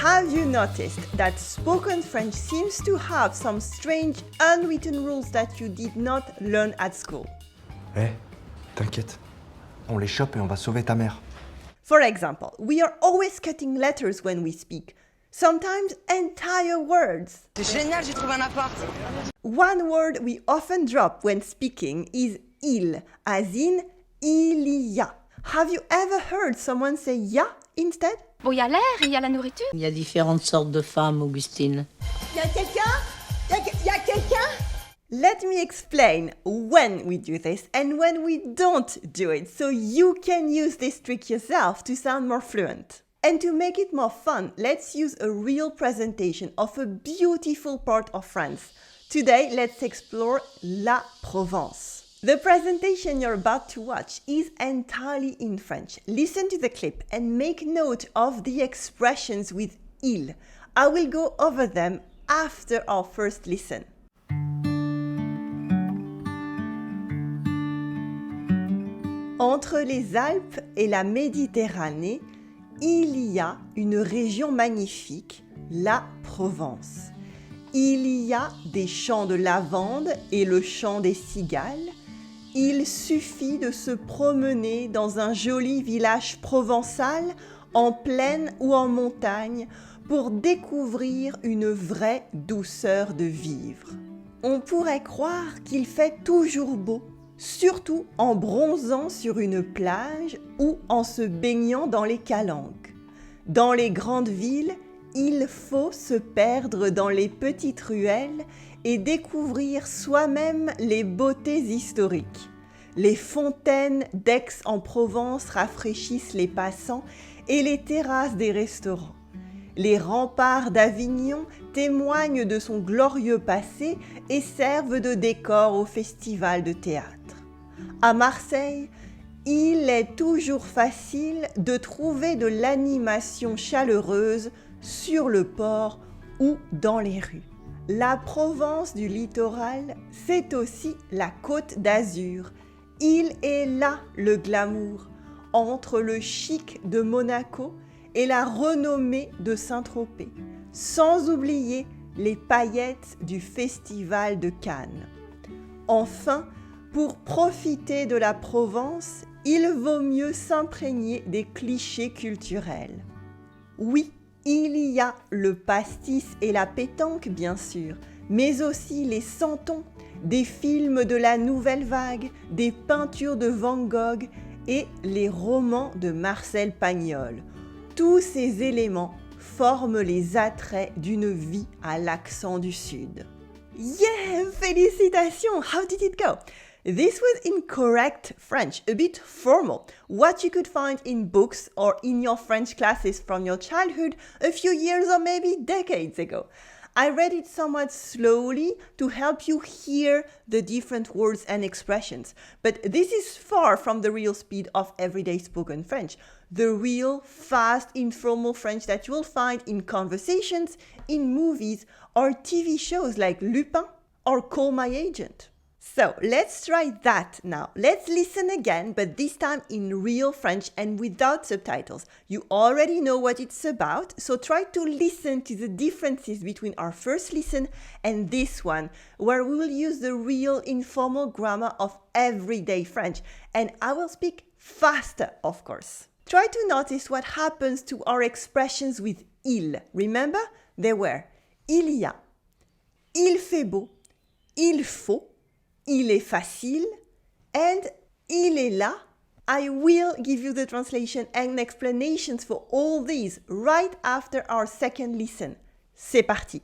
Have you noticed that spoken French seems to have some strange unwritten rules that you did not learn at school? T'inquiète, on les chope et on va sauver ta mère. For example, we are always cutting letters when we speak, sometimes entire words. C'est génial, j'ai trouvé un appart. One word we often drop when speaking is il, as in il y a. Have you ever heard someone say ya instead? Bon, il y a l'air et il y a la nourriture. Il y a différentes sortes de femmes, Augustine. Y a quelqu'un? Let me explain when we do this and when we don't do it, so you can use this trick yourself to sound more fluent. And to make it more fun, let's use a real presentation of a beautiful part of France. Today, let's explore La Provence. The presentation you're about to watch is entirely in French. Listen to the clip and make note of the expressions with il. I will go over them after our first listen. Entre les Alpes et la Méditerranée, il y a une région magnifique, la Provence. Il y a des champs de lavande et le chant des cigales. Il suffit de se promener dans un joli village provençal, en plaine ou en montagne, pour découvrir une vraie douceur de vivre. On pourrait croire qu'il fait toujours beau, surtout en bronzant sur une plage ou en se baignant dans les calanques. Dans les grandes villes, il faut se perdre dans les petites ruelles et découvrir soi-même les beautés historiques. Les fontaines d'Aix-en-Provence rafraîchissent les passants et les terrasses des restaurants. Les remparts d'Avignon témoignent de son glorieux passé et servent de décor au festival de théâtre. À Marseille, il est toujours facile de trouver de l'animation chaleureuse sur le port ou dans les rues. La Provence du littoral, c'est aussi la Côte d'Azur. Il est là le glamour, entre le chic de Monaco et la renommée de Saint-Tropez, sans oublier les paillettes du Festival de Cannes. Enfin, pour profiter de la Provence, il vaut mieux s'imprégner des clichés culturels. Oui, il y a le pastis et la pétanque, bien sûr, mais aussi les santons, des films de la Nouvelle Vague, des peintures de Van Gogh et les romans de Marcel Pagnol. Tous ces éléments forment les attraits d'une vie à l'accent du Sud. Yeah! Félicitations! How did it go? This was in correct French, a bit formal, what you could find in books or in your French classes from your childhood a few years or maybe decades ago. I read it somewhat slowly to help you hear the different words and expressions, but this is far from the real speed of everyday spoken French, the real, fast, informal French that you will find in conversations, in movies, or TV shows like Lupin or Call My Agent. So let's try that now. Let's listen again, but this time in real French and without subtitles. You already know what it's about, so try to listen to the differences between our first listen and this one, where we will use the real informal grammar of everyday French, and I will speak faster, of course. Try to notice what happens to our expressions with il. Remember, they were il y a, il fait beau, il faut, il est facile, and il est là. I will give you the translation and explanations for all these right after our second listen. C'est parti.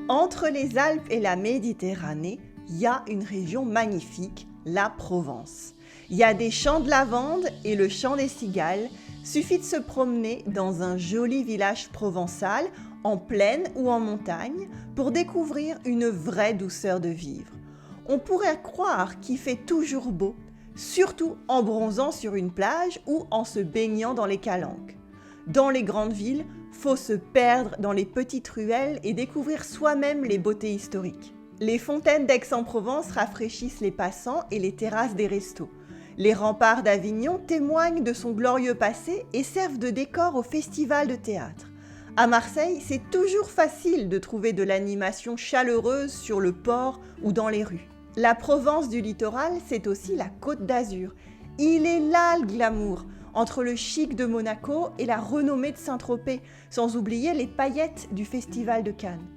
Entre les Alpes et la Méditerranée, il y a une région magnifique, la Provence. Il y a des champs de lavande et le chant des cigales. Suffit de se promener dans un joli village provençal, en plaine ou en montagne, pour découvrir une vraie douceur de vivre. On pourrait croire qu'il fait toujours beau, surtout en bronzant sur une plage ou en se baignant dans les calanques. Dans les grandes villes, faut se perdre dans les petites ruelles et découvrir soi-même les beautés historiques. Les fontaines d'Aix-en-Provence rafraîchissent les passants et les terrasses des restos. Les remparts d'Avignon témoignent de son glorieux passé et servent de décor au festival de théâtre. À Marseille, c'est toujours facile de trouver de l'animation chaleureuse sur le port ou dans les rues. La Provence du littoral, c'est aussi la Côte d'Azur. Il est là le glamour, entre le chic de Monaco et la renommée de Saint-Tropez, sans oublier les paillettes du Festival de Cannes.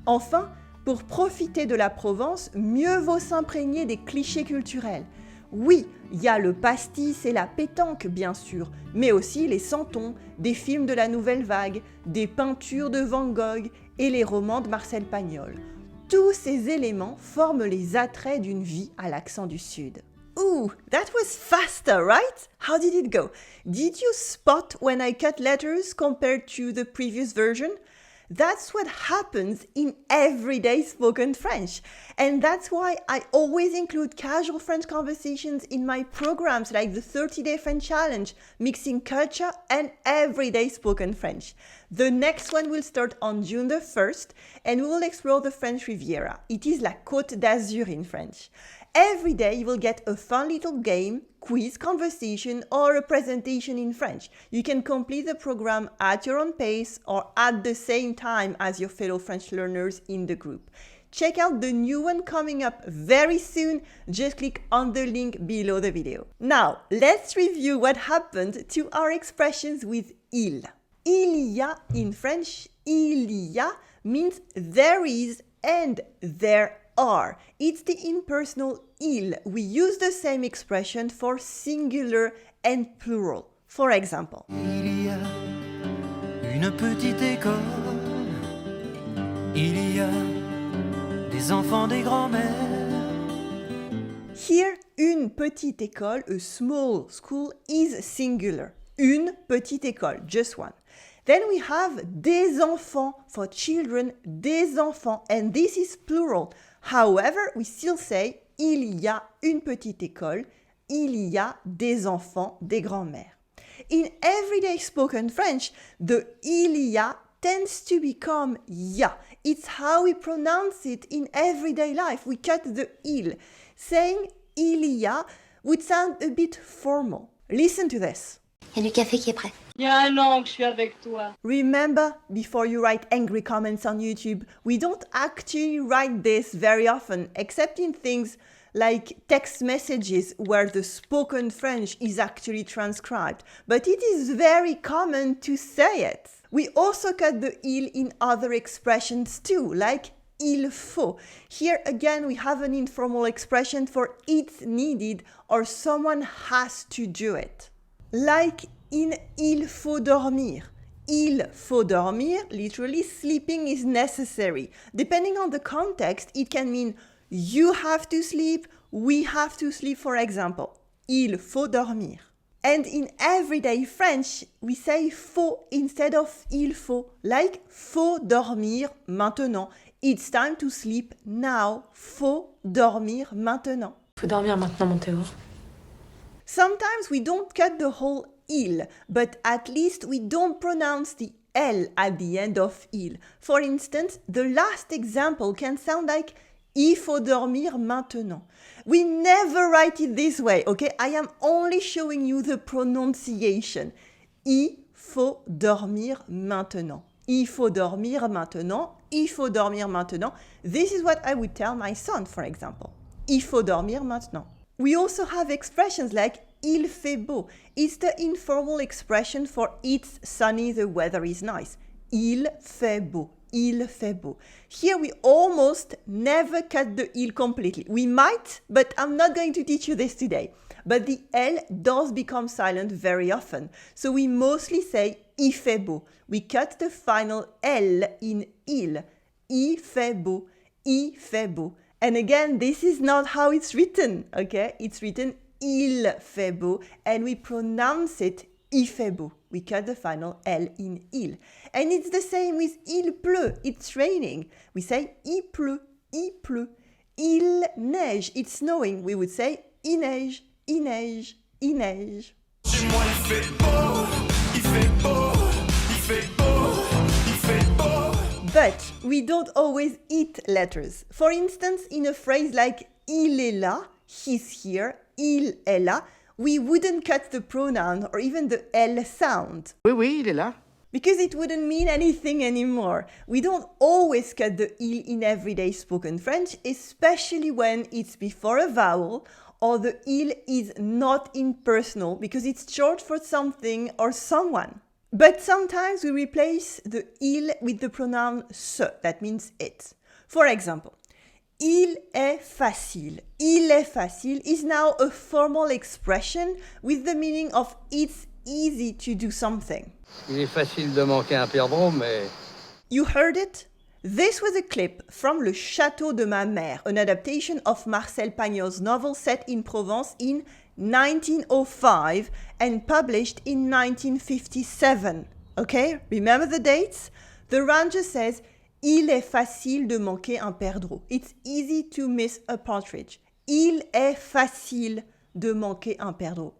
Enfin, pour profiter de la Provence, mieux vaut s'imprégner des clichés culturels. Oui, il y a le pastis et la pétanque, bien sûr, mais aussi les santons, des films de la Nouvelle Vague, des peintures de Van Gogh et les romans de Marcel Pagnol. Tous ces éléments forment les attraits d'une vie à l'accent du Sud. Ooh, that was faster, right? How did it go? Did you spot when I cut letters compared to the previous version? That's what happens in everyday spoken French. And that's why I always include casual French conversations in my programs like the 30-Day French Challenge, mixing culture and everyday spoken French. The next one will start on June the 1st and we will explore the French Riviera. It is la Côte d'Azur in French. Every day you will get a fun little game, quiz, conversation, or a presentation in French. You can complete the program at your own pace or at the same time as your fellow French learners in the group. Check out the new one coming up very soon. Just click on the link below the video. Now, let's review what happened to our expressions with il. Il y a in French, il y a means there is and there are. It's the impersonal il. We use the same expression for singular and plural. For example, il y a une petite école, il y a des enfants, des grands-mères. here, une petite école, a small school, is singular. Une petite école, just one. Then we have des enfants for children, des enfants, and this is plural. However, we still say il y a une petite école, il y a des enfants, des grands-mères. In everyday spoken French, the il y a tends to become ya. It's how we pronounce it in everyday life. We cut the il. Saying il y a would sound a bit formal. Listen to this. Il y a du café qui est prêt. Il y a 1 an que je suis avec toi. Remember, before you write angry comments on YouTube, we don't actually write this very often, except in things like text messages where the spoken French is actually transcribed. But it is very common to say it. We also cut the il in other expressions too, like il faut. Here again, we have an informal expression for it's needed or someone has to do it. Like in il faut dormir. Il faut dormir, literally sleeping is necessary. Depending on the context, it can mean you have to sleep, we have to sleep, for example. Il faut dormir. And in everyday French, we say faut instead of il faut, like faut dormir maintenant. It's time to sleep now. Faut dormir maintenant. Faut dormir maintenant, mon Théo. Sometimes we don't cut the whole il, but at least we don't pronounce the L at the end of il. For instance, the last example can sound like il faut dormir maintenant. We never write it this way, okay? I am only showing you the pronunciation. Il faut dormir maintenant. Il faut dormir maintenant. Il faut dormir maintenant. This is what I would tell my son, for example. Il faut dormir maintenant. We also have expressions like il fait beau. It's the informal expression for it's sunny, the weather is nice. Il fait beau. Il fait beau. Here we almost never cut the il completely. We might, but I'm not going to teach you this today. But the L does become silent very often. So we mostly say il fait beau. We cut the final L in il. Il fait beau. Il fait beau. And again, this is not how it's written, okay? It's written il fait beau, and we pronounce it il fait beau. We cut the final L in il. And it's the same with il pleut, it's raining. We say il pleut, il pleut. Il neige, it's snowing. We would say il neige, il neige, il neige. Chez moi il fait beau, il fait beau, il fait beau, il fait beau. But we don't always eat letters. For instance, in a phrase like il est là, he's here, il est là, we wouldn't cut the pronoun or even the L sound. Oui, oui, il est là. Because it wouldn't mean anything anymore. We don't always cut the il in everyday spoken French, especially when it's before a vowel or the il is not impersonal because it's short for something or someone. But sometimes we replace the il with the pronoun se, that means it. For example, il est facile. Il est facile is now a formal expression with the meaning of it's easy to do something. Il est facile de manquer un perdreau, mais... You heard it? This was a clip from Le Château de ma mère, an adaptation of Marcel Pagnol's novel set in Provence in 1905 and published in 1957. Okay, remember the dates? The ranger says, il est facile de manquer un perdreau. It's easy to miss a partridge. Il est facile de manquer un perdreau.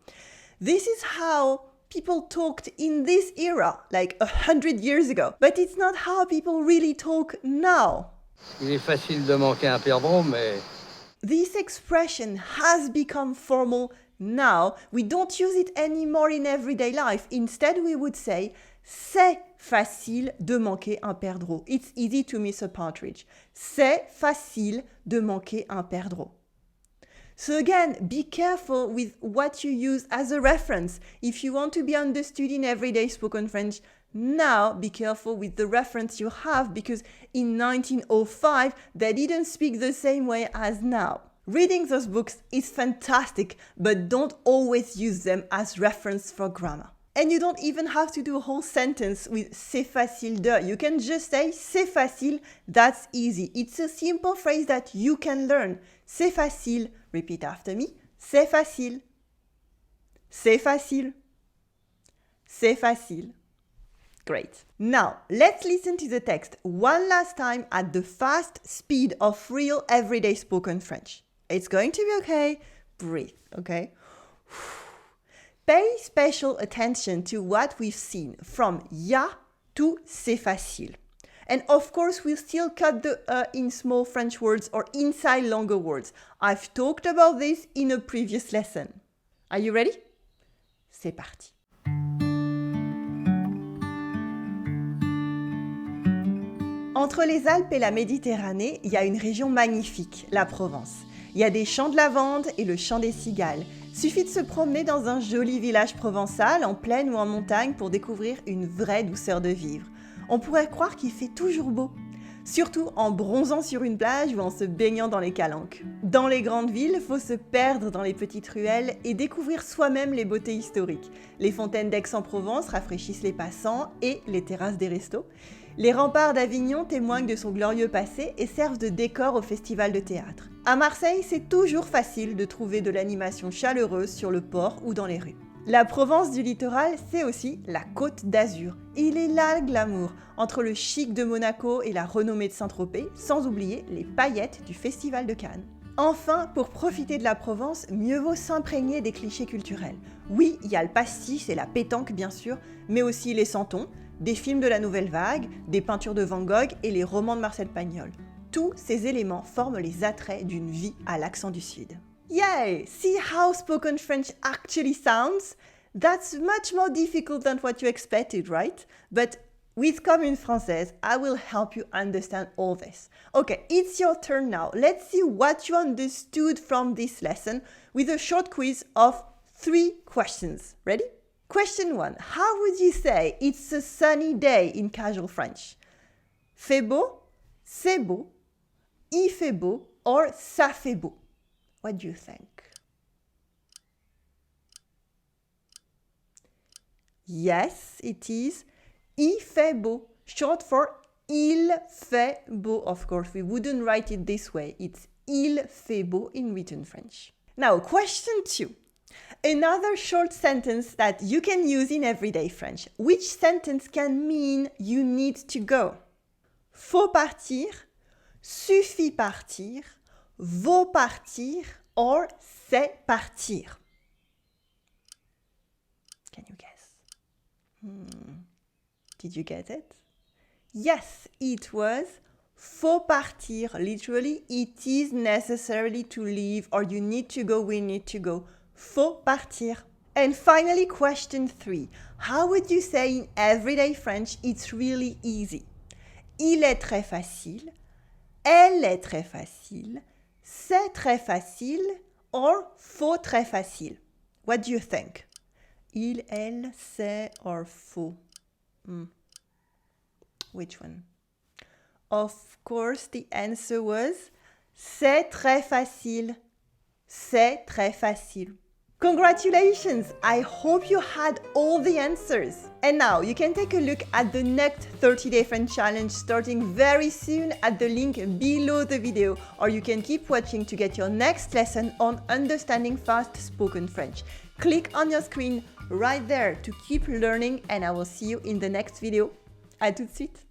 This is how people talked in this era, like 100 years ago. But it's not how people really talk now. Il est facile de manquer un perdreau, mais... This expression has become formal now. We don't use it anymore in everyday life. Instead, we would say, c'est facile de manquer un perdreau. It's easy to miss a partridge. C'est facile de manquer un perdreau. So again, be careful with what you use as a reference. If you want to be understood in everyday spoken French, now be careful with the reference you have because in 1905, they didn't speak the same way as now. Reading those books is fantastic, but don't always use them as reference for grammar. And you don't even have to do a whole sentence with c'est facile de. You can just say c'est facile, that's easy. It's a simple phrase that you can learn. C'est facile. Repeat after me. C'est facile. C'est facile. C'est facile. Great. Now, let's listen to the text one last time at the fast speed of real everyday spoken French. It's going to be okay. Breathe, okay? Pay special attention to what we've seen from ya to c'est facile. And of course, we'll still cut the in small French words or inside longer words. I've talked about this in a previous lesson. Are you ready? C'est parti. Entre les Alpes et la Méditerranée, il y a une région magnifique, la Provence. Il y a des champs de lavande et le chant des cigales. Suffit de se promener dans un joli village provençal, en plaine ou en montagne, pour découvrir une vraie douceur de vivre. On pourrait croire qu'il fait toujours beau, surtout en bronzant sur une plage ou en se baignant dans les calanques. Dans les grandes villes, il faut se perdre dans les petites ruelles et découvrir soi-même les beautés historiques. Les fontaines d'Aix-en-Provence rafraîchissent les passants et les terrasses des restos. Les remparts d'Avignon témoignent de son glorieux passé et servent de décor au festival de théâtre. À Marseille, c'est toujours facile de trouver de l'animation chaleureuse sur le port ou dans les rues. La Provence du littoral, c'est aussi la Côte d'Azur. Et il est là le glamour, entre le chic de Monaco et la renommée de Saint-Tropez, sans oublier les paillettes du Festival de Cannes. Enfin, pour profiter de la Provence, mieux vaut s'imprégner des clichés culturels. Oui, il y a le pastis et la pétanque bien sûr, mais aussi les santons, des films de la Nouvelle Vague, des peintures de Van Gogh et les romans de Marcel Pagnol. Tous ces éléments forment les attraits d'une vie à l'accent du Sud. Yay! See how spoken French actually sounds? That's much more difficult than what you expected, right? But with Commune Française, I will help you understand all this. Okay, it's your turn now. Let's see what you understood from this lesson with a short quiz of 3 questions. Ready? Question 1. How would you say it's a sunny day in casual French? Fait beau, c'est beau, il fait beau, or ça fait beau? What do you think? Yes, it is. Il fait beau, short for il fait beau. Of course, we wouldn't write it this way. It's il fait beau in written French. Now, question 2. Another short sentence that you can use in everyday French. Which sentence can mean you need to go? Faut partir, suffit partir, vaut partir, or c'est partir. Can you guess? Did you get it? Yes, it was faut partir. Literally, it is necessary to leave or you need to go, we need to go. faut partir. And finally, question 3. How would you say in everyday French it's really easy? Il est très facile. Elle est très facile. C'est très facile. Or faut très facile. What do you think? Il, elle, c'est, or faut? Which one? Of course, the answer was c'est très facile. C'est très facile. Congratulations! I hope you had all the answers. And now you can take a look at the next 30-day French challenge starting very soon at the link below the video, or you can keep watching to get your next lesson on understanding fast spoken French. Click on your screen right there to keep learning, and I will see you in the next video. À tout de suite!